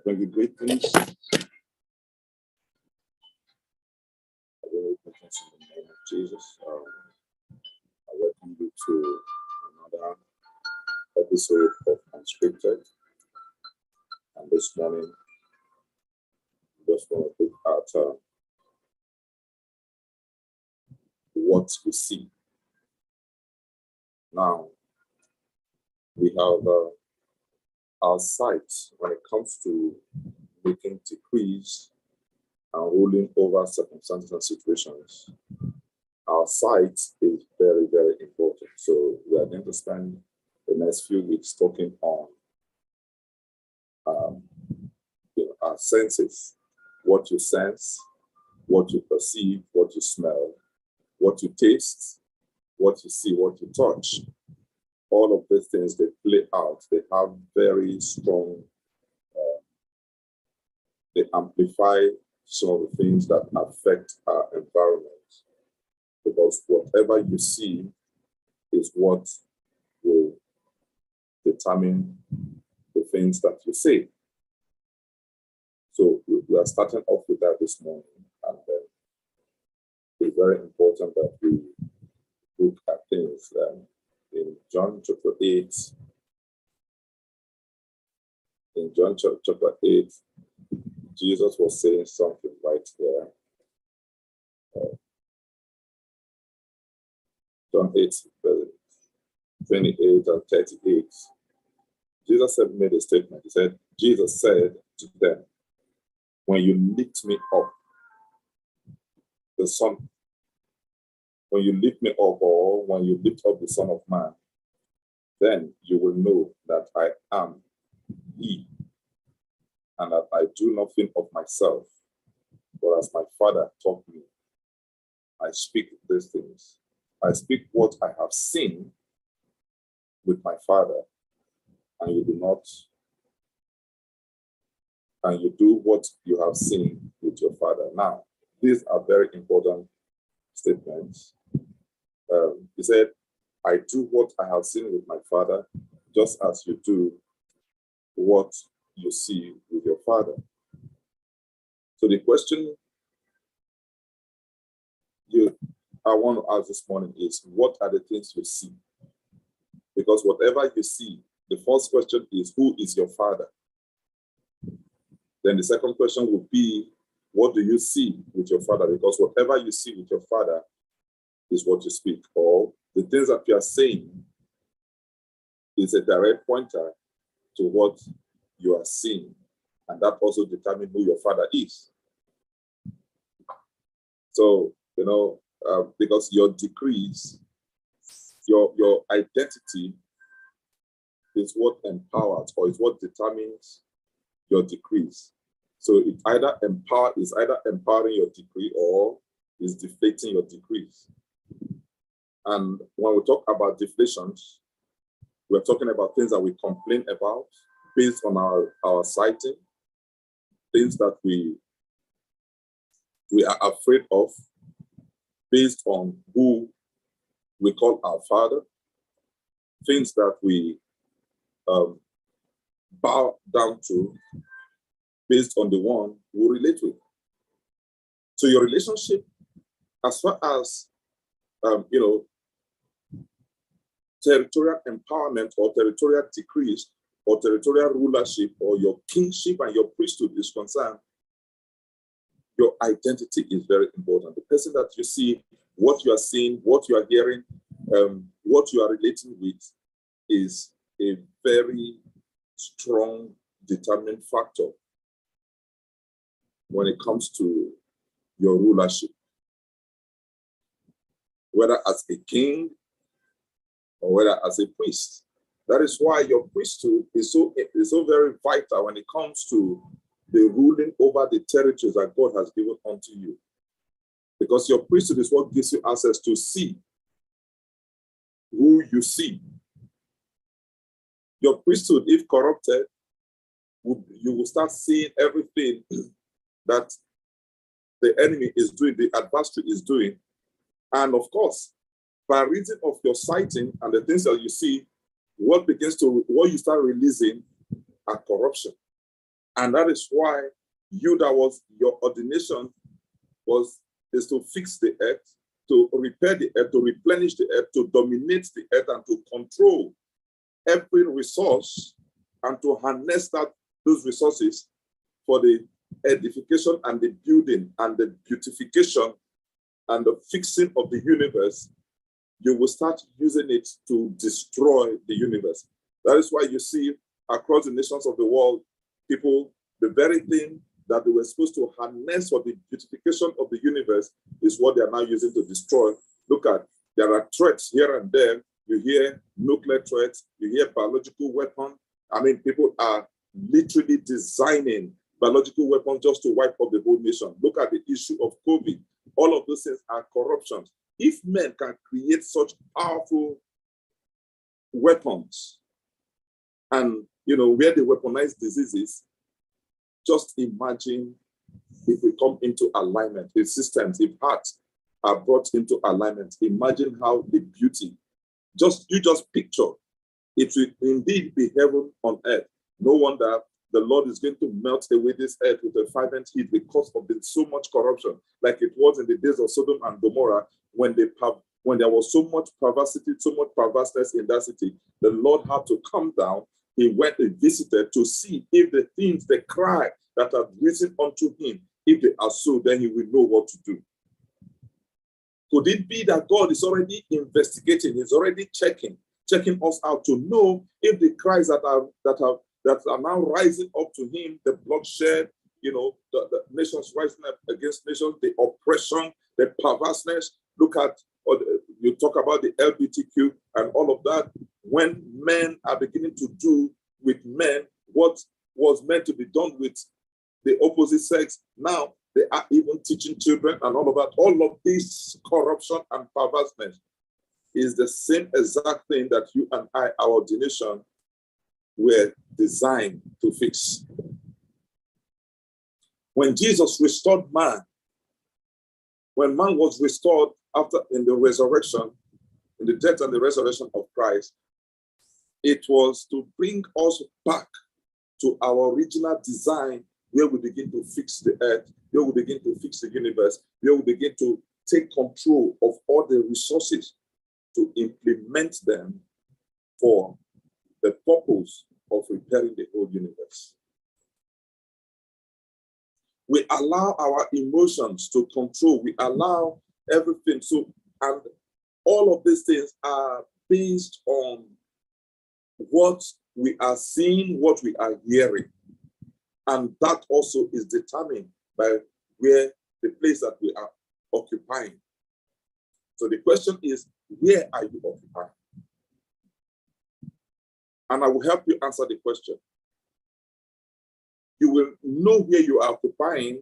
bring you greetings. I will greetings in the name of Jesus. I welcome you to another episode of Unscripted. And this morning, we just want to look at what we see. Now, we have our sight when it comes to making decrees and ruling over circumstances and situations. Our sight is very, very important. So we are going to spend the next few weeks talking on our senses, what you sense, what you perceive, what you smell, what you taste, what you see, what you touch. All of these things, they play out. They have very strong, they amplify some of the things that affect our environment. Because whatever you see is what will determine the things that you say. So we are starting off with that this morning. And it's very important that we look at things. In John chapter 8, Jesus was saying something right there. John 8, 28 and 38. Jesus made a statement. He said, Jesus said to them, when you lift me up, the Son, when you lift me up, or when you lift up the Son of Man, then you will know that I am He, and that I do nothing of myself, but as my Father taught me, I speak these things. I speak what I have seen with my Father, and you do not, and you do what you have seen with your Father. Now, these are very important statements. He said, I do what I have seen with my Father, just as you do what you see with your Father. So the question I want to ask this morning is, what are the things you see? Because whatever you see, the first question is, who is your Father? Then the second question would be, what do you see with your Father? Because whatever you see with your Father is what you speak. Or the things that you are saying is a direct pointer to what you are seeing. And that also determines who your Father is. So, because your decrees, your identity is what empowers or is what determines your decrees. So it either empowering your decree or is deflating your decrees. And when we talk about deflations, we're talking about things that we complain about based on our sighting, things that we are afraid of based on who we call our Father, things that we bow down to based on the one we relate with. So your relationship, as far as territorial empowerment or territorial decrees or territorial rulership or your kingship and your priesthood is concerned, your identity is very important. The person that you see, what you are seeing, what you are hearing, what you are relating with is a very strong determining factor when it comes to your rulership, whether as a king or whether as a priest. That is why your priesthood is so very vital when it comes to the ruling over the territories that God has given unto you. Because your priesthood is what gives you access to see who you see. Your priesthood, if corrupted, you will start seeing everything that the enemy is doing, the adversary is doing. And of course, by reason of your sighting and the things that you see, what you start releasing are corruption. And that is why that was your ordination is to fix the earth, to repair the earth, to replenish the earth, to dominate the earth, and to control every resource, and to harness those resources for the edification and the building and the beautification and the fixing of the universe. You will start using it to destroy the universe. That is why you see across the nations of the world, people, the very thing that they were supposed to harness for the beautification of the universe is what they are now using to destroy. Look at, there are threats here and there. You hear nuclear threats, you hear biological weapons. I mean, people are literally designing biological weapons just to wipe out the whole nation. Look at the issue of COVID. All of those things are corruptions. If men can create such powerful weapons and, where they weaponize diseases, just imagine if we come into alignment, if systems, if hearts are brought into alignment, imagine how the beauty, you just picture, it will indeed be heaven on earth. No wonder the Lord is going to melt away this earth with a fervent heat because of so much corruption, like it was in the days of Sodom and Gomorrah, when there was so much perversity, so much perverseness in that city. The Lord had to come down. He went and visited to see if the things, the cry that have risen unto him, if they are so, then he will know what to do. Could it be that God is already investigating, he's already checking us out to know if the cries that are now rising up to him, the bloodshed, the nations rising up against nations, the oppression, the perverseness. Look at, you talk about the LGBTQ and all of that. When men are beginning to do with men what was meant to be done with the opposite sex, now they are even teaching children and all of that. All of this corruption and perverseness is the same exact thing that you and I, our ordination, were designed to fix. When Jesus restored man, when man was restored in the resurrection, in the death and the resurrection of Christ, it was to bring us back to our original design, where we begin to fix the earth, where we begin to fix the universe, where we begin to take control of all the resources to implement them for the purpose of repairing the whole universe. We allow our emotions to control, we allow everything. And all of these things are based on what we are seeing, what we are hearing. And that also is determined by where the place that we are occupying. So the question is, where are you occupying? And I will help you answer the question. You will know where you are occupying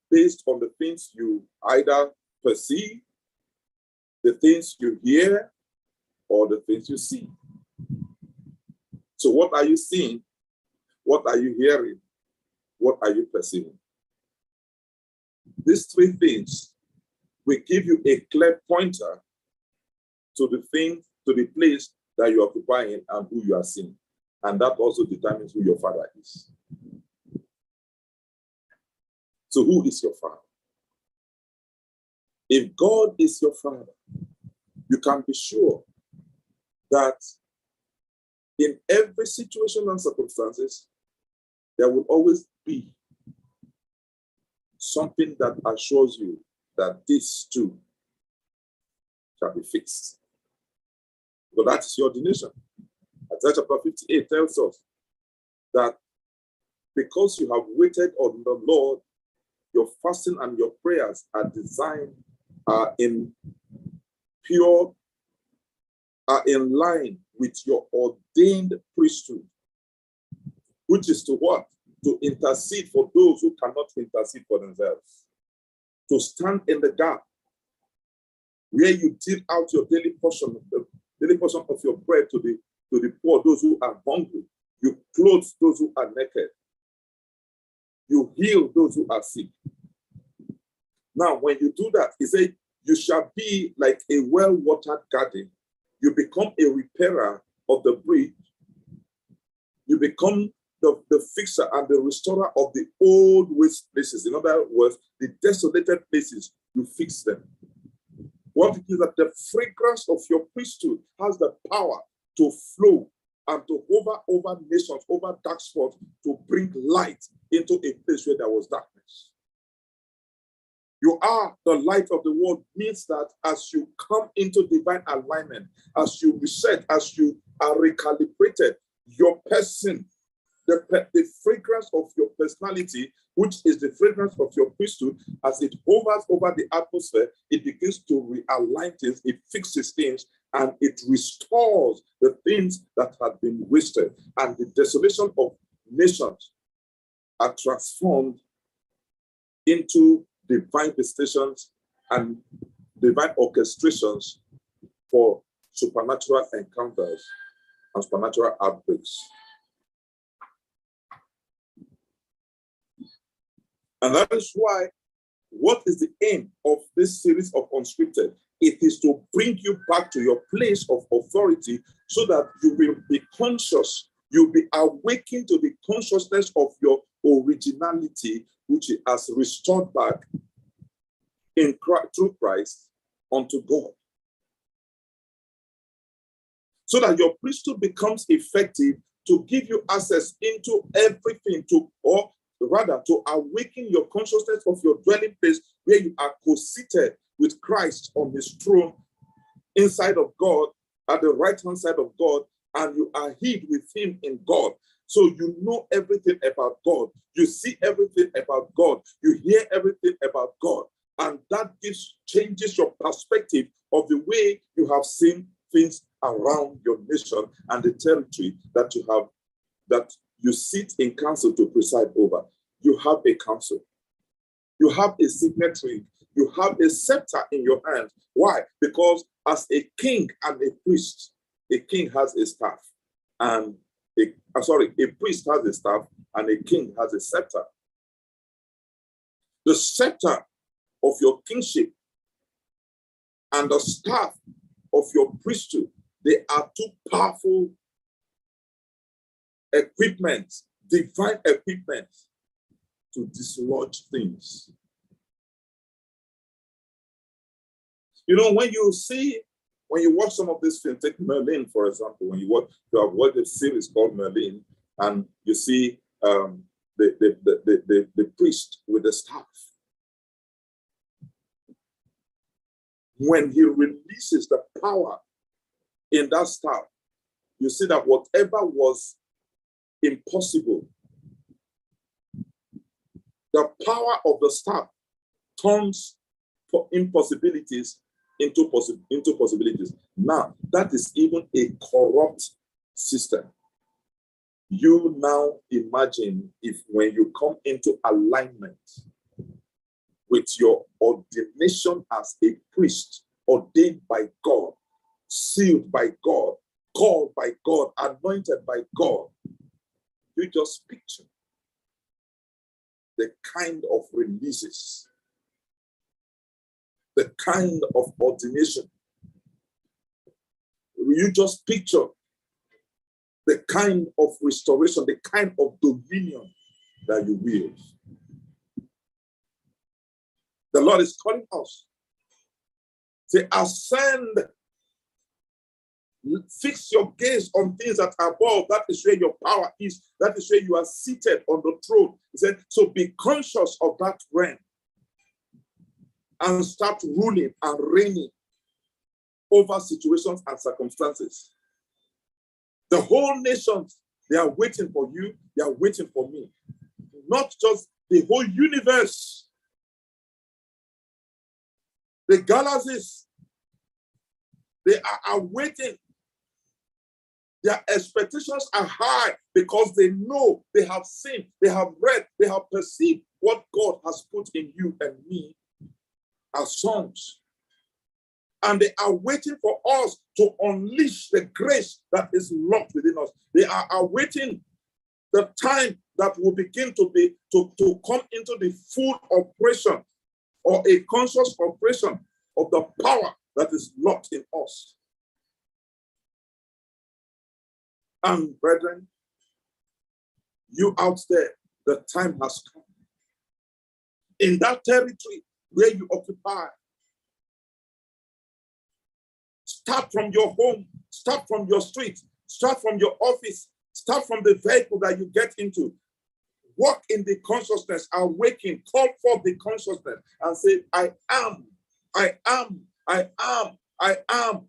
based on the things you either perceive, the things you hear, or the things you see. So what are you seeing? What are you hearing? What are you perceiving? These three things will give you a clear pointer to the place that you're occupying and who you are seeing. And that also determines who your father is. So who is your father? If God is your father, you can be sure that in every situation and circumstances, there will always be something that assures you that this too shall be fixed. But that is your ordination. Isaiah chapter 58 tells us that because you have waited on the Lord, your fasting and your prayers are designed, are in line with your ordained priesthood, which is to what? To intercede for those who cannot intercede for themselves. To stand in the gap where you deal out your daily portion of your bread to the poor, those who are hungry. You clothe those who are naked. You heal those who are sick. Now, when you do that, he said, you shall be like a well-watered garden. You become a repairer of the breach You become the fixer and the restorer of the old waste places. In other words, the desolated places, you fix them. What it is that the fragrance of your priesthood has the power to flow and to hover over nations, over dark spots, to bring light into a place where there was darkness. You are the light of the world means that as you come into divine alignment, as you reset, as you are recalibrated, your person, the fragrance of your personality, which is the fragrance of your priesthood, as it hovers over the atmosphere, it begins to realign things, it fixes things, and it restores the things that had been wasted. And the desolation of nations are transformed into divine visitations and divine orchestrations for supernatural encounters and supernatural outbreaks. And that is why, what is the aim of this series of Unscripted? It is to bring you back to your place of authority so that you will be conscious. You'll be awakened to the consciousness of your originality, which is as restored back in Christ, through Christ unto God. So that your priesthood becomes effective to give you access into everything, or rather to awaken your consciousness of your dwelling place where you are co-seated with Christ on his throne inside of God, at the right-hand side of God, and you are hid with him in God. So you know everything about God. You see everything about God. You hear everything about God. And that changes your perspective of the way you have seen things around your nation and the territory that you have, that you sit in council to preside over. You have a council. You have a signatory. You have a scepter in your hand. Why? Because as a king and a priest, a king has a staff, and a priest has a staff, and a king has a scepter. The scepter of your kingship and the staff of your priesthood, they are two powerful equipment, divine equipment to dislodge things. You know, when you watch some of these films, take Merlin, for example, you have watched a series called Merlin, and you see the priest with the staff. When he releases the power in that staff, you see that whatever was impossible, the power of the staff turns impossibilities into possibilities. Now, that is even a corrupt system. You now imagine if when you come into alignment with your ordination as a priest, ordained by God, sealed by God, called by God, anointed by God, you just picture the kind of releases, the kind of ordination. You just picture the kind of restoration, the kind of dominion that you wield. The Lord is calling us. Say, ascend. Fix your gaze on things that are above. That is where your power is. That is where you are seated on the throne. He said, so be conscious of that realm and start ruling and reigning over situations and circumstances. The whole nation, they are waiting for you. They are waiting for me. Not just the whole universe. The galaxies, they are waiting. Their expectations are high because they know, they have seen, they have read, they have perceived what God has put in you and me as sons. And they are waiting for us to unleash the grace that is locked within us. They are awaiting the time that will begin to come into the full operation or a conscious operation of the power that is locked in us. And brethren, You out there, the time has come. In that territory where you occupy, start from your home, start from your street, start from your office, start from the vehicle that you get into. Walk in the consciousness, awaken, call forth the consciousness and say, I am, I am, I am, I am.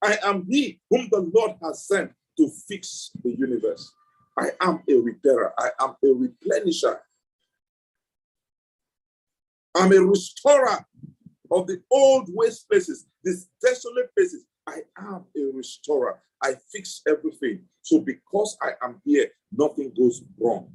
I am he whom the Lord has sent to fix the universe. I am a repairer. I am a replenisher. I'm a restorer of the old waste places, these desolate places. I am a restorer. I fix everything. So because I am here, nothing goes wrong.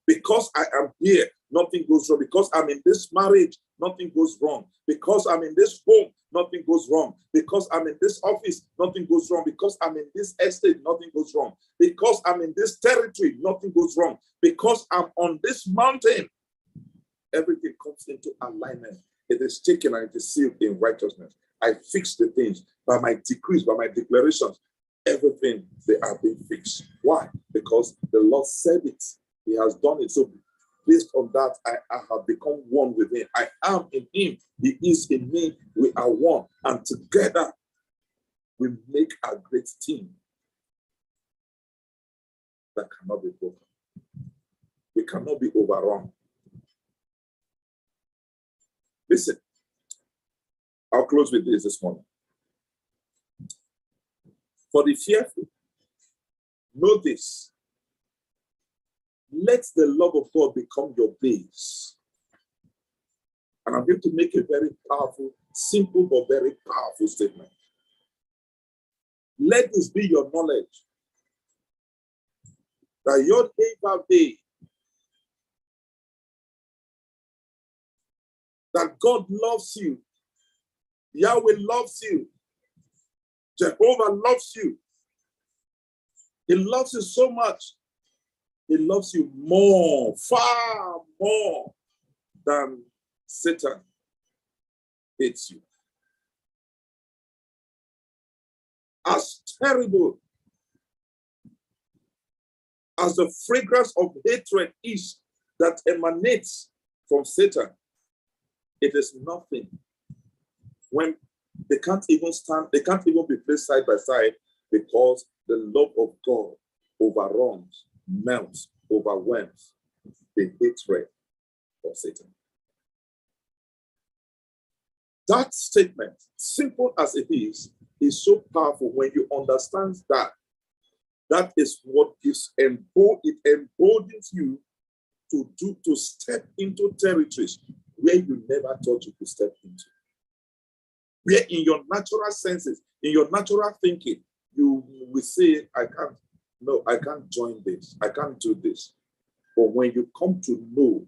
Because I am here, nothing goes wrong. Because I'm in this marriage, nothing goes wrong. Because I'm in this home, nothing goes wrong. Because I'm in this office, nothing goes wrong. Because I'm in this estate, nothing goes wrong. Because I'm in this territory, nothing goes wrong. Because I'm on this mountain, everything comes into alignment. It is taken and it is sealed in righteousness. I fix the things by my decrees, by my declarations. Everything, they are being fixed. Why? Because the Lord said it. He has done it. So based on that, I have become one with him. I am in him. He is in me. We are one. And together, we make a great team that cannot be broken. We cannot be overrun. Listen, I'll close with this morning. For the fearful, know this. Let the love of God become your base. And I'm going to make a very powerful, simple, but very powerful statement. Let this be your knowledge. That your day by day, that God loves you. Yahweh loves you. Jehovah loves you. He loves you so much. He loves you more, far more than Satan hates you. As terrible as the fragrance of hatred is that emanates from Satan, it is nothing when they can't even stand, they can't even be placed side by side, because the love of God overruns, melts, overwhelms the hatred of Satan. That statement, simple as it is so powerful when you understand that. That is what gives it emboldens you to step into territories where you never thought you could step into. Where in your natural senses, in your natural thinking, you will say, I can't join this, I can't do this. But when you come to know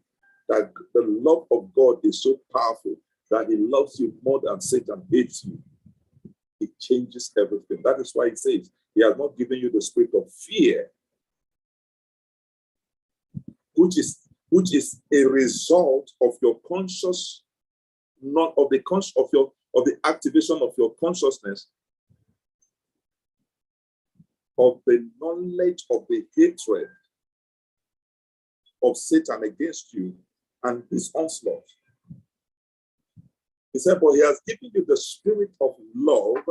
that the love of God is so powerful that he loves you more than Satan hates you, it changes everything. That is why it says he has not given you the spirit of fear, which is a result of your conscious, not of the of the activation of your consciousness, of the knowledge of the hatred of Satan against you and his onslaught. He said, but he has given you the spirit of love,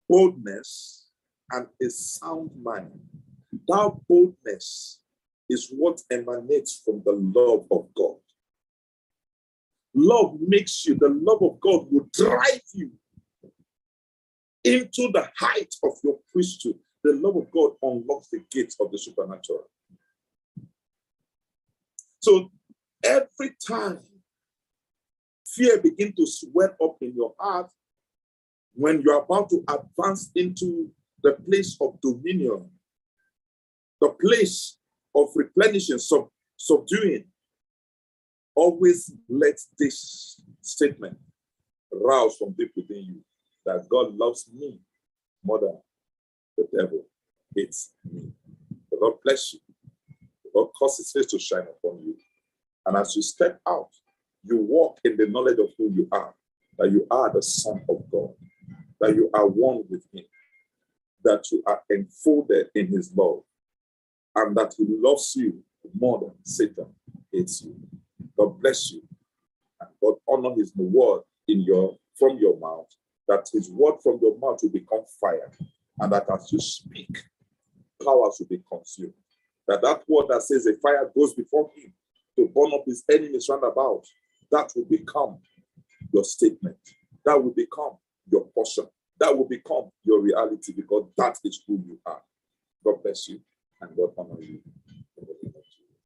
boldness, and a sound mind. That boldness is what emanates from the love of God. Love makes you, the love of God will drive you into the height of your priesthood. The love of God unlocks the gates of the supernatural. So every time fear begins to swell up in your heart, when you're about to advance into the place of dominion, the place of replenishing, subduing, always let this statement rouse from deep within you that God loves me more than the devil hates me. The Lord bless you. The Lord cause his face to shine upon you. And as you step out, you walk in the knowledge of who you are, that you are the Son of God, that you are one with him. that you are enfolded in his love and that he loves you more than Satan hates you. God bless you. And God honor his word from your mouth, that his word from your mouth will become fire, and that as you speak, powers will be consumed. That word that says a fire goes before him to burn up his enemies round about, that will become your statement. That will become your portion. That will become your reality, because that is who you are. God bless you and God honor you.